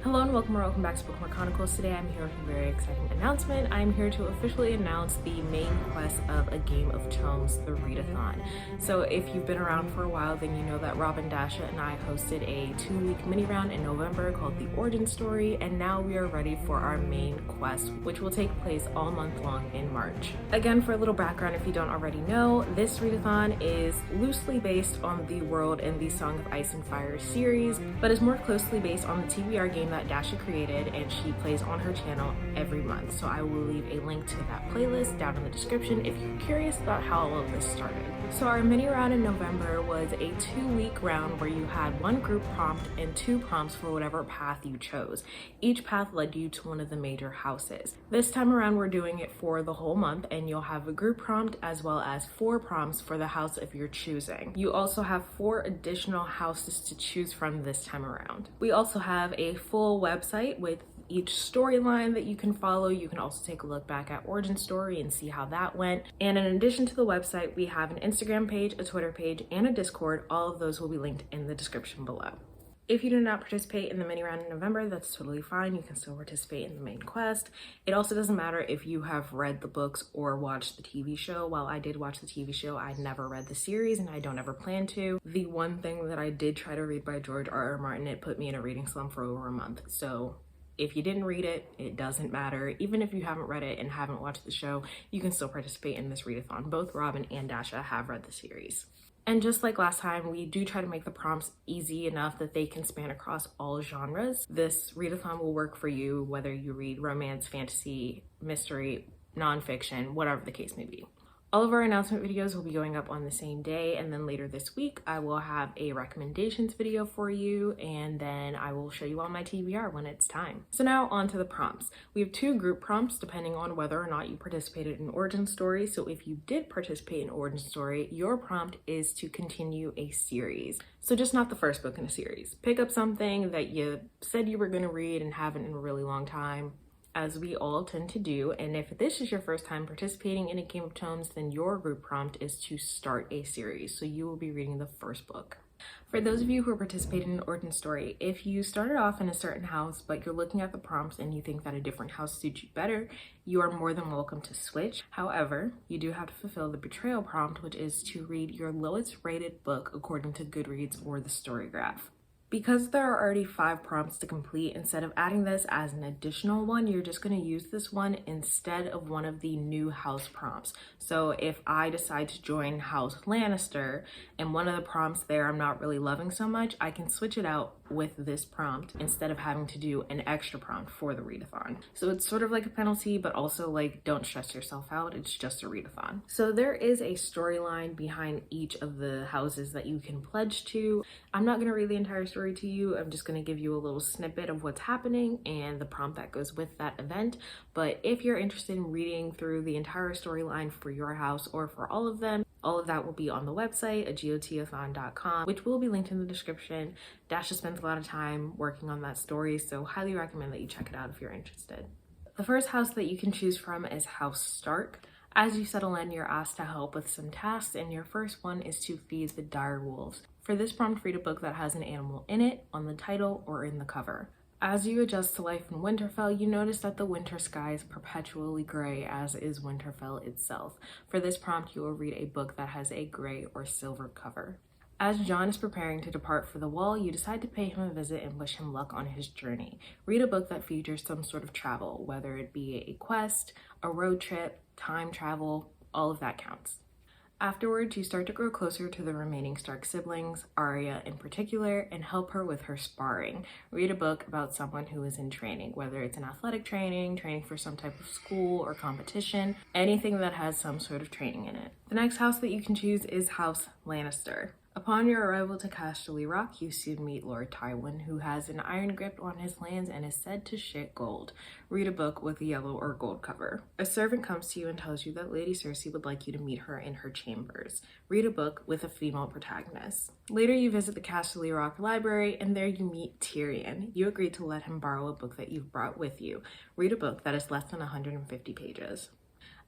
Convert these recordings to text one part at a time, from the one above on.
Hello and welcome back to Bookmark Chronicles. Today I'm here with a very exciting announcement. I'm here to officially announce the main quest of A Game of Tomes, the Readathon. So if you've been around for a while, then you know that Robin, Dasha, and I hosted a 2-week mini round in November called The Origin Story, and now we are ready for our main quest, which will take place all month long in March. Again, for a little background, if you don't already know, this Readathon is loosely based on the world in the Song of Ice and Fire series, but is more closely based on the TBR game that Dasha created and she plays on her channel every month. So I will leave a link to that playlist down in the description if you're curious about how all of this started. So our mini round in November was a 2-week round where you had one group prompt and 2 prompts for whatever path you chose. Each path led you to one of the major houses. This time around we're doing it for the whole month, and you'll have a group prompt as well as 4 prompts for the house of your choosing. You also have 4 additional houses to choose from this time around. We also have a full website with each storyline that you can follow. You can also take a look back at Origin Story and see how that went. And in addition to the website, we have an Instagram page, a Twitter page, and a Discord. All of those will be linked in the description below. If you do not participate in the mini round in November, that's totally fine. You can still participate in the main quest. It also doesn't matter if you have read the books or watched the TV show. While I did watch the TV show, I never read the series and I don't ever plan to. The one thing that I did try to read by George R.R. Martin, it put me in a reading slump for over a month. So if you didn't read it, it doesn't matter. Even if you haven't read it and haven't watched the show, you can still participate in this readathon. Both Robin and Dasha have read the series. And just like last time, we do try to make the prompts easy enough that they can span across all genres. This readathon will work for you whether you read romance, fantasy, mystery, nonfiction, whatever the case may be. All of our announcement videos will be going up on the same day, and then later this week I will have a recommendations video for you, and then I will show you on my TBR when it's time. So now on to the prompts. We have 2 group prompts depending on whether or not you participated in Origin Story. So if you did participate in Origin Story, your prompt is to continue a series. So just not the first book in a series. Pick up something that you said you were going to read and haven't in a really long time, as we all tend to do. And if this is your first time participating in A Game of Tomes, then your group prompt is to start a series. So you will be reading the first book. For those of you who are participating in Origin Story, if you started off in a certain house, but you're looking at the prompts and you think that a different house suits you better, you are more than welcome to switch. However, you do have to fulfill the betrayal prompt, which is to read your lowest rated book according to Goodreads or the StoryGraph. Because there are already 5 prompts to complete, instead of adding this as an additional one, you're just going to use this one instead of one of the new house prompts. So if I decide to join House Lannister and one of the prompts there I'm not really loving so much, I can switch it out with this prompt instead of having to do an extra prompt for the readathon. So it's sort of like a penalty, but also like, don't stress yourself out. It's just a readathon. So there is a storyline behind each of the houses that you can pledge to. I'm not going to read the entire story to you. I'm just going to give you a little snippet of what's happening and the prompt that goes with that event. But if you're interested in reading through the entire storyline for your house or for all of them, all of that will be on the website, ageotiathon.com, which will be linked in the description. Dasha spends a lot of time working on that story, so highly recommend that you check it out if you're interested. The first house that you can choose from is House Stark. As you settle in, you're asked to help with some tasks, and your first one is to feed the dire wolves. For this prompt, read a book that has an animal in it, on the title, or in the cover. As you adjust to life in Winterfell, you notice that the winter sky is perpetually gray, as is Winterfell itself. For this prompt, you will read a book that has a gray or silver cover. As Jon is preparing to depart for the Wall, you decide to pay him a visit and wish him luck on his journey. Read a book that features some sort of travel, whether it be a quest, a road trip, time travel, all of that counts. Afterwards, you start to grow closer to the remaining Stark siblings, Arya in particular, and help her with her sparring. Read a book about someone who is in training, whether it's an athletic training for some type of school or competition, anything that has some sort of training in it. The next house that you can choose is House Lannister. Upon your arrival to Casterly Rock, you soon meet Lord Tywin, who has an iron grip on his lands and is said to shit gold. Read a book with a yellow or gold cover. A servant comes to you and tells you that Lady Cersei would like you to meet her in her chambers. Read a book with a female protagonist. Later, you visit the Casterly Rock Library, and there you meet Tyrion. You agree to let him borrow a book that you've brought with you. Read a book that is less than 150 pages.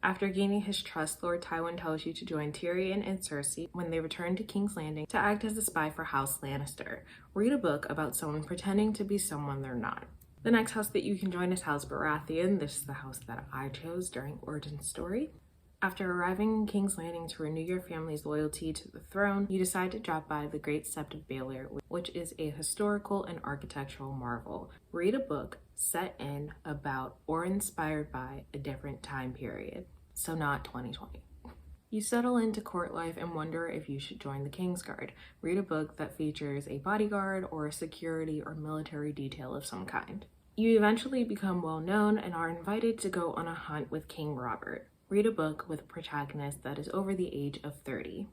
After gaining his trust, Lord Tywin tells you to join Tyrion and Cersei when they return to King's Landing to act as a spy for House Lannister. Read a book about someone pretending to be someone they're not. The next house that you can join is House Baratheon. This is the house that I chose during Origin Story. After arriving in King's Landing to renew your family's loyalty to the throne, you decide to drop by the Great Sept of Baelor, which is a historical and architectural marvel. Read a book set in, about, or inspired by a different time period. So not 2020. You settle into court life and wonder if you should join the Kingsguard. Read a book that features a bodyguard or a security or military detail of some kind. You eventually become well known and are invited to go on a hunt with King Robert. Read a book with a protagonist that is over the age of 30.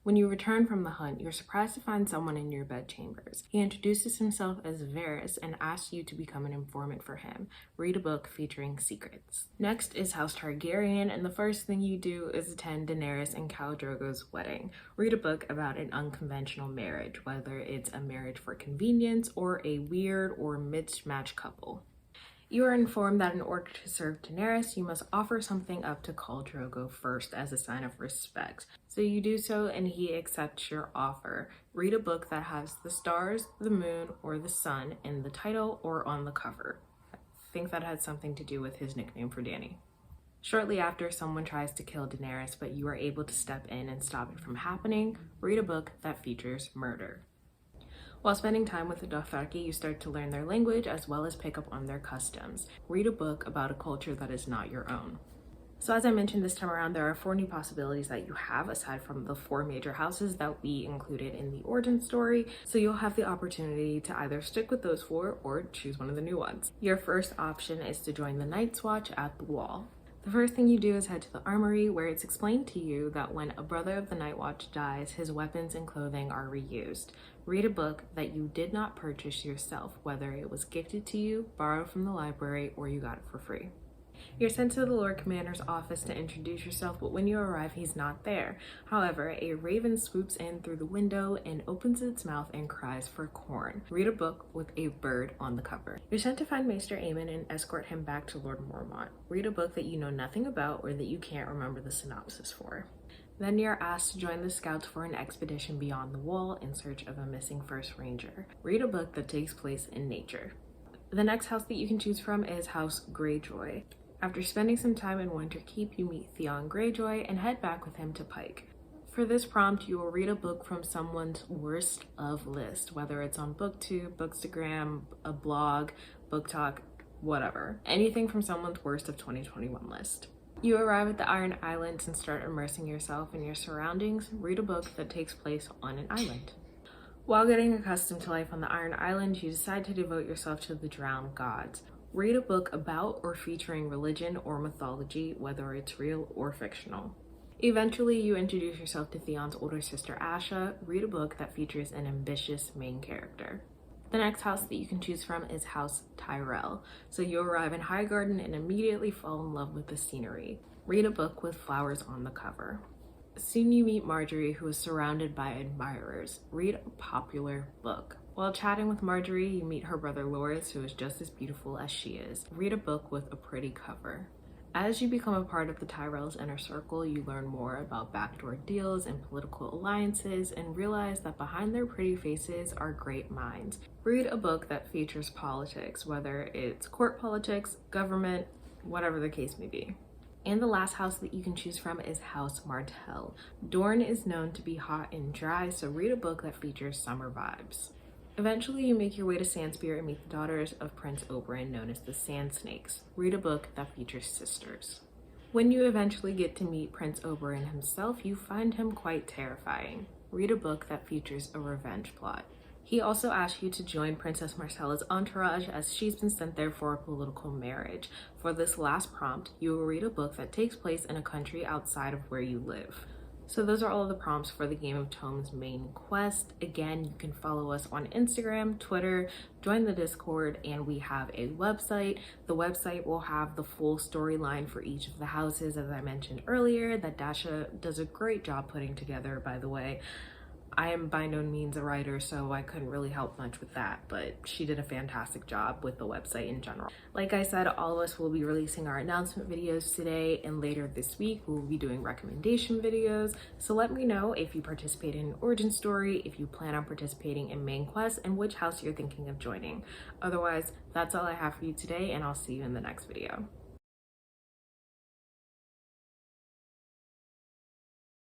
When you return from the hunt, you're surprised to find someone in your bedchambers. He introduces himself as Varys and asks you to become an informant for him. Read a book featuring secrets. Next is House Targaryen, and the first thing you do is attend Daenerys and Khal Drogo's wedding. Read a book about an unconventional marriage, whether it's a marriage for convenience or a weird or mismatched couple. You are informed that in order to serve Daenerys, you must offer something up to Khal Drogo first as a sign of respect. So you do so and he accepts your offer. Read a book that has the stars, the moon, or the sun in the title or on the cover. I think that had something to do with his nickname for Dany. Shortly after, someone tries to kill Daenerys, but you are able to step in and stop it from happening. Read a book that features murder. While spending time with the Dothraki, you start to learn their language as well as pick up on their customs. Read a book about a culture that is not your own. So as I mentioned this time around, there are 4 new possibilities that you have aside from the 4 major houses that we included in the origin story. So you'll have the opportunity to either stick with those 4 or choose one of the new ones. Your first option is to join the Night's Watch at the Wall. The first thing you do is head to the armory, where it's explained to you that when a brother of the Night Watch dies, his weapons and clothing are reused. Read a book that you did not purchase yourself, whether it was gifted to you, borrowed from the library, or you got it for free. You're sent to the Lord Commander's office to introduce yourself, but when you arrive, he's not there. However, a raven swoops in through the window and opens its mouth and cries for corn. Read a book with a bird on the cover. You're sent to find Maester Aemon and escort him back to Lord Mormont. Read a book that you know nothing about or that you can't remember the synopsis for. Then you're asked to join the scouts for an expedition beyond the wall in search of a missing first ranger. Read a book that takes place in nature. The next house that you can choose from is House Greyjoy. After spending some time in Winterkeep, you meet Theon Greyjoy and head back with him to Pike. For this prompt, you will read a book from someone's worst of list, whether it's on BookTube, Bookstagram, a blog, BookTok, whatever. Anything from someone's worst of 2021 list. You arrive at the Iron Islands and start immersing yourself in your surroundings. Read a book that takes place on an island. While getting accustomed to life on the Iron Island, you decide to devote yourself to the drowned gods. Read a book about or featuring religion or mythology, whether it's real or fictional. Eventually, you introduce yourself to Theon's older sister Asha. Read a book that features an ambitious main character. The next house that you can choose from is House Tyrell. So you arrive in Highgarden and immediately fall in love with the scenery. Read a book with flowers on the cover. Soon you meet Marjorie, who is surrounded by admirers. Read a popular book. While chatting with Marjorie, you meet her brother Loras, who is just as beautiful as she is. Read a book with a pretty cover. As you become a part of the Tyrell's inner circle, you learn more about backdoor deals and political alliances and realize that behind their pretty faces are great minds. Read a book that features politics, whether it's court politics, government, whatever the case may be. And the last house that you can choose from is House Martell. Dorne is known to be hot and dry, so read a book that features summer vibes. Eventually, you make your way to Sandspear and meet the daughters of Prince Oberyn, known as the Sand Snakes. Read a book that features sisters. When you eventually get to meet Prince Oberyn himself, you find him quite terrifying. Read a book that features a revenge plot. He also asks you to join Princess Marcella's entourage, as she's been sent there for a political marriage. For this last prompt, you will read a book that takes place in a country outside of where you live. So those are all of the prompts for the Game of Thrones main quest. Again, you can follow us on Instagram, Twitter, join the Discord, and we have a website. The website will have the full storyline for each of the houses, as I mentioned earlier, that Dasha does a great job putting together, by the way. I am by no means a writer, so I couldn't really help much with that, but she did a fantastic job with the website in general. Like I said, all of us will be releasing our announcement videos today, and later this week we'll be doing recommendation videos. So let me know if you participate in Origin Story, if you plan on participating in Main Quest, and which house you're thinking of joining. Otherwise, that's all I have for you today, and I'll see you in the next video.